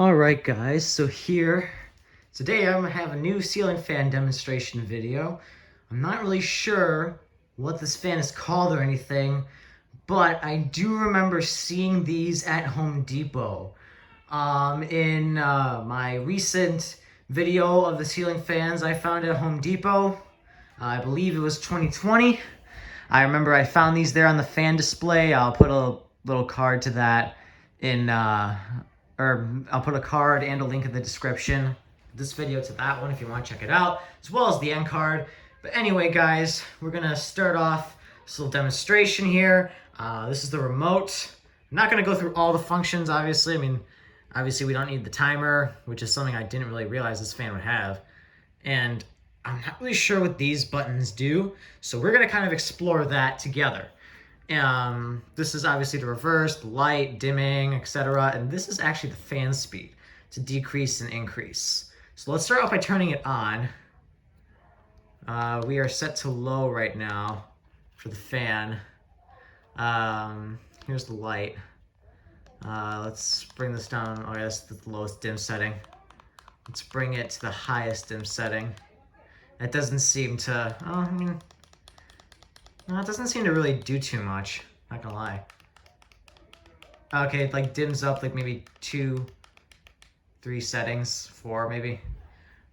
Alright guys, so today I'm going to have a new ceiling fan demonstration video. I'm not really sure what this fan is called or anything, but I do remember seeing these at Home Depot. In my recent video of the ceiling fans I found at Home Depot, I believe it was 2020. I remember I found these there on the fan display. I'll put a little card to that or I'll put a card and a link in the description of this video to that one if you want to check it out, as well as the end card. But anyway, guys, we're gonna start off this little demonstration here. This is the remote. I'm not gonna go through all the functions, obviously. Obviously we don't need the timer, which is something I didn't really realize this fan would have. And I'm not really sure what these buttons do, so we're gonna kind of explore that together. This is obviously the reverse, the light, dimming, etc. And this is actually the fan speed to decrease and increase. So let's start off by turning it on. We are set to low right now for the fan. Here's the light. Let's bring this down. Oh, yeah, that's the lowest dim setting. Let's bring it to the highest dim setting. It doesn't seem to, no, it doesn't seem to really do too much, not gonna lie. Okay, it like dims up like maybe 2, 3 settings, 4 maybe.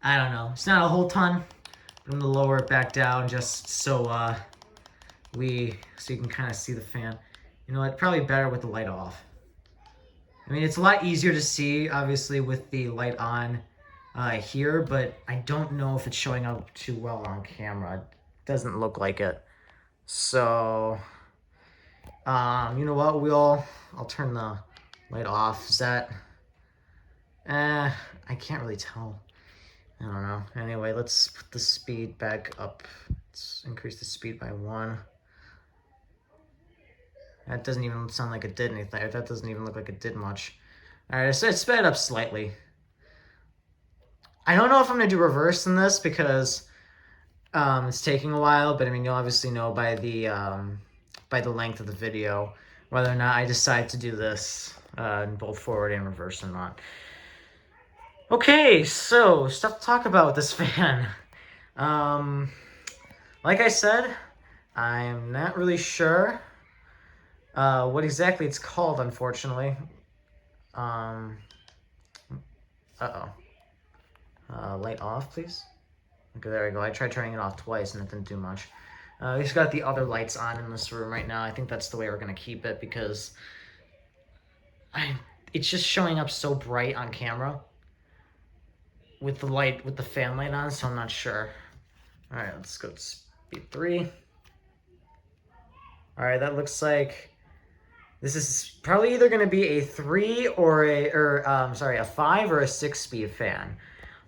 I don't know, it's not a whole ton. I'm gonna lower it back down just so you can kind of see the fan. You know what, probably better with the light off. It's a lot easier to see, obviously, with the light on here, but I don't know if it's showing up too well on camera. It doesn't look like it. So, you know what, I'll turn the light off. Is that, I can't really tell. I don't know. Anyway, let's put the speed back up. Let's increase the speed by 1. That doesn't even sound like it did anything. That doesn't even look like it did much. All right, so it sped up slightly. I don't know if I'm gonna do reverse in this because it's taking a while, but you'll obviously know by the length of the video whether or not I decide to do this in both forward and reverse or not. Okay, so stuff to talk about with this fan. Like I said, I'm not really sure what exactly it's called, unfortunately. Light off, please. Okay, there we go. I tried turning it off twice and it didn't do much. We just got the other lights on in this room right now. I think that's the way we're gonna keep it because it's just showing up so bright on camera with the fan light on, so I'm not sure. All right, let's go to speed 3. All right, that looks like this is probably either gonna be a 3 or a 5 or a 6 speed fan.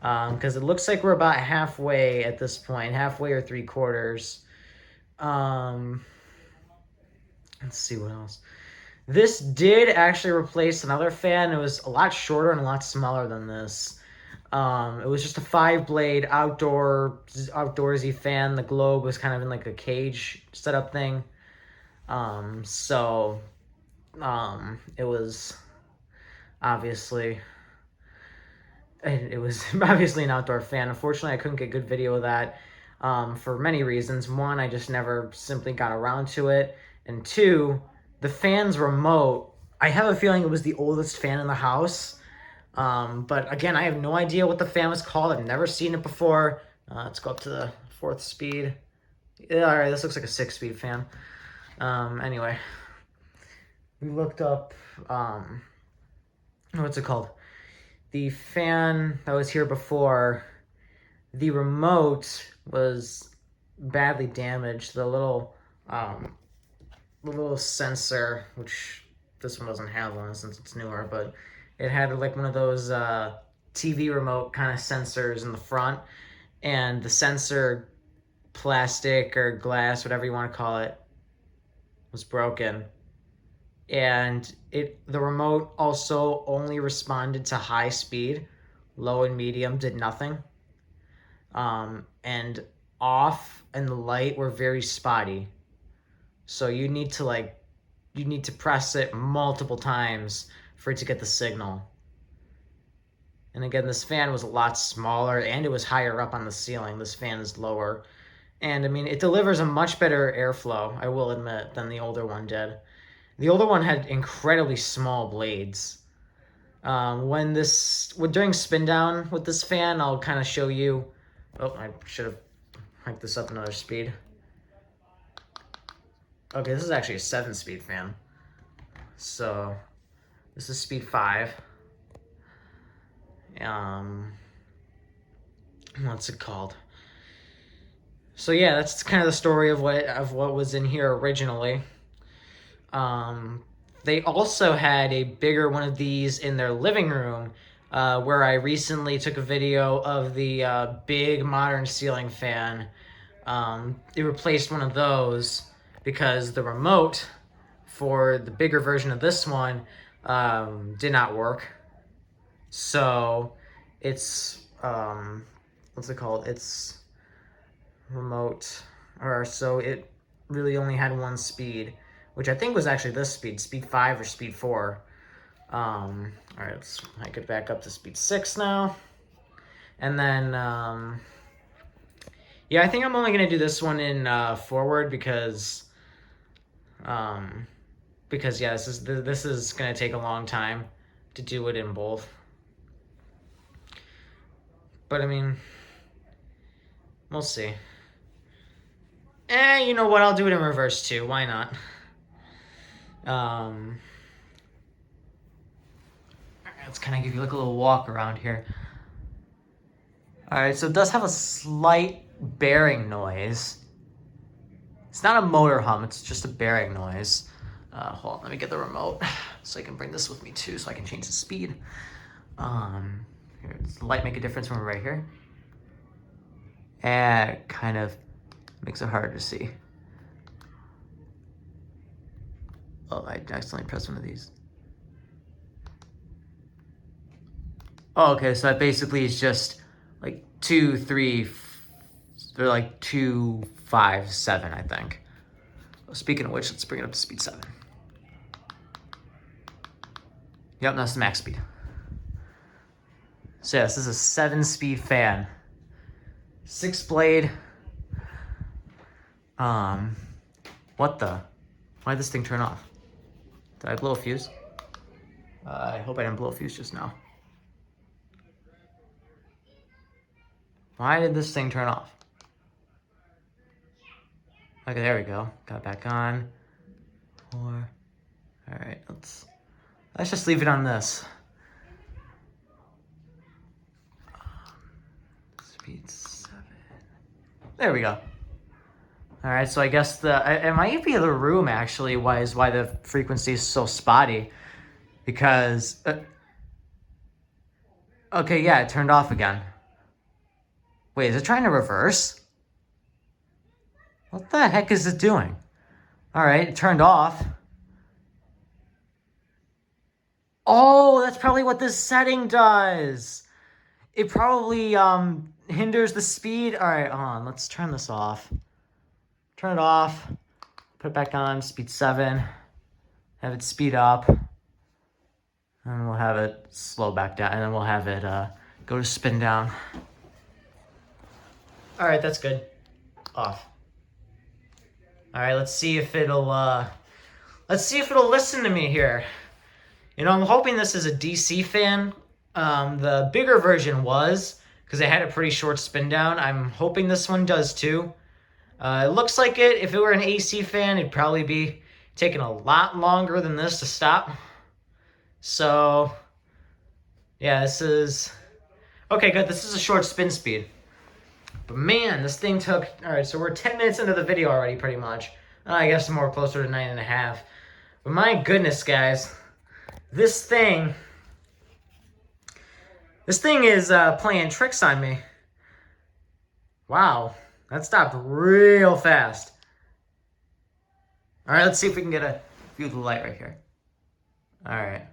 Because it looks like we're about halfway at this point, halfway or 3/4. Let's see what else. This did actually replace another fan. It was a lot shorter and a lot smaller than this. It was just a 5-blade outdoorsy fan. The globe was kind of in like a cage setup thing. It was obviously... It was obviously an outdoor fan. Unfortunately, I couldn't get good video of that for many reasons. 1, I just never simply got around to it. And 2, the fan's remote, I have a feeling it was the oldest fan in the house. But again, I have no idea what the fan was called. I've never seen it before. Let's go up to the 4th speed. Yeah, all right, this looks like a 6-speed fan. Anyway, we looked up, what's it called? The fan that was here before, the remote was badly damaged. The little sensor, which this one doesn't have one since it's newer, but it had like one of those TV remote kind of sensors in the front, and the sensor, plastic or glass, whatever you want to call it, was broken. And the remote also only responded to high speed. Low and medium did nothing. And off and the light were very spotty. So you need to press it multiple times for it to get the signal. And again, this fan was a lot smaller and it was higher up on the ceiling. This fan is lower. And I mean, it delivers a much better airflow, I will admit, than the older one did. The older one had incredibly small blades. During spin down with this fan, I'll kind of show you. Oh, I should have hiked this up another speed. Okay, this is actually a 7-speed fan. So this is speed 5. What's it called? So yeah, that's kind of the story of what was in here originally. They also had a bigger one of these in their living room, where I recently took a video of the big modern ceiling fan. They replaced one of those because the remote for the bigger version of this one did not work. So it's what's it called? It's remote, or so it really only had one speed, which I think was actually this speed, speed 5 or speed 4. All right, I could back up to speed 6 now. And then, yeah, I think I'm only gonna do this one in forward because yeah, this is gonna take a long time to do it in both. But I mean, we'll see. You know what? I'll do it in reverse too. Why not? Let's kind of give you like a little walk around here. All right, so it does have a slight bearing noise. It's not a motor hum, it's just a bearing noise. Hold on, let me get the remote so I can bring this with me too, so I can change the speed. Here, does the light make a difference when we're right here? And it kind of makes it hard to see. Oh, I accidentally pressed one of these. Oh, okay, so that basically is just like 2, 3, they're like 2, 5, 7, I think. Well, speaking of which, let's bring it up to speed 7. Yep, that's the max speed. So yeah, this is a 7-speed fan. 6-blade. What the? Why did this thing turn off? Did I blow a fuse? I hope I didn't blow a fuse just now. Why did this thing turn off? Okay, there we go. Got it back on. 4. All right, let's just leave it on this. Speed 7. There we go. All right, so I guess it might be the room actually why the frequency is so spotty, because okay, yeah, it turned off again. Wait, is it trying to reverse? What the heck is it doing? All right, it turned off. Oh, that's probably what this setting does. It probably hinders the speed. All right, hold on, let's turn this off. Turn it off, put it back on, speed 7, have it speed up, and we'll have it slow back down, and then we'll have it go to spin down. All right, that's good. Off. All right, let's see if it'll listen to me here. You know, I'm hoping this is a DC fan. The bigger version was, because it had a pretty short spin down. I'm hoping this one does too. It looks like it. If it were an AC fan, it'd probably be taking a lot longer than this to stop. So, yeah, this is... Okay, good. This is a short spin speed. But man, this thing took... Alright, so we're 10 minutes into the video already, pretty much. I guess I'm more closer to 9.5. But my goodness, guys. This thing is playing tricks on me. Wow. That stopped real fast. All right, let's see if we can get a view of the light right here. All right.